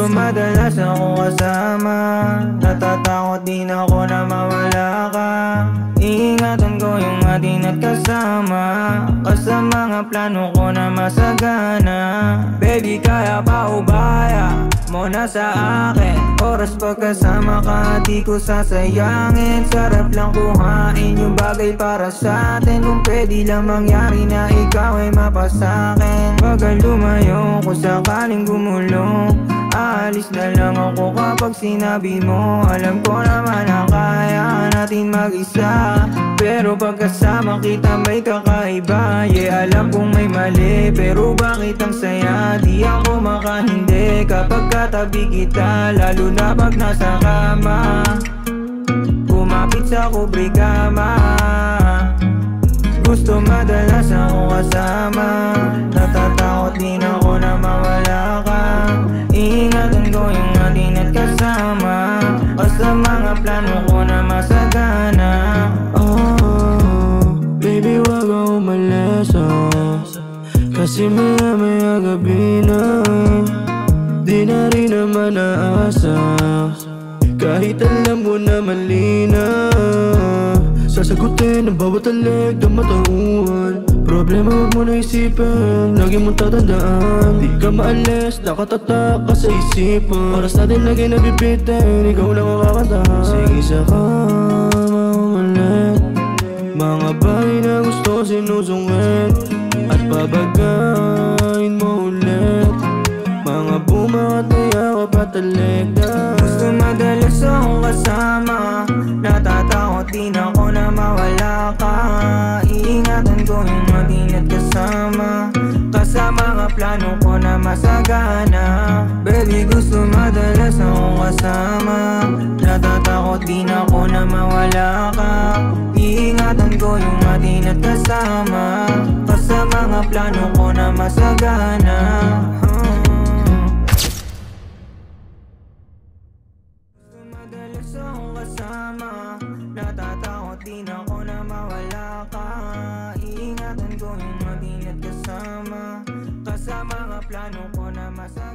Gusto madalas ako kasama, natatakot din ako na mawala ka. Iingatan ko yung atin at kasama, sa mga plano ko na masagana. Baby, kaya pa ubaya mo na sa akin. Oras pagkasama ka, di ko sasayangin. Sarap lang kuhain yung bagay para sa atin. Kung pwede lang mangyari na ikaw ay mapasakin. Pagka lumayo ko sakaling gumulong, aalis na lang ako kapag sinabi mo. Alam ko naman na kaya natin mag-isa, pero pagkasama kita may kakaiba. Yeah, alam kong may mali, pero bakit ang saya? Di ako makahindi kapag katabi kita, lalo na pag nasa kama. Kumapit sa kubrigama, gusto madalas ako kasama, natatakot din ako na mawala ka. Iingatan ko yung atin at kasama, sa mga plano ko na masagana. Oh, baby, wag ako umalis, kasi maya gabi na. Di na rin naman naasa, kahit alam mo na mali na. Sasagutin ang bawat talig na matauhan. Problema huwag mo na isipin, lagi mong tatandaan. Di ka maalis, nakatatak ka sa isipan. Oras natin lagi nabibitin, ikaw lang ang kakanta. Sige sa kama umalit, mga bagay na gusto sinusungit, at babagain mo ulit. Mga bumangat na yakap at talig na. Gusto madalas akong kasama, natatakot din ako na mawala ka. Iingatan ko yung atin at kasama, sa mga plano ko na masagana. Baby, gusto madalas akong kasama, natatakot din ako na mawala ka. Iingatan ko yung atin at kasama, sa mga plano ko na masagana. Madalas akong kasama, natatakot din ako na mawala ka. Iingatan ko yung atin at kasama, sa mga plano ko na masagana.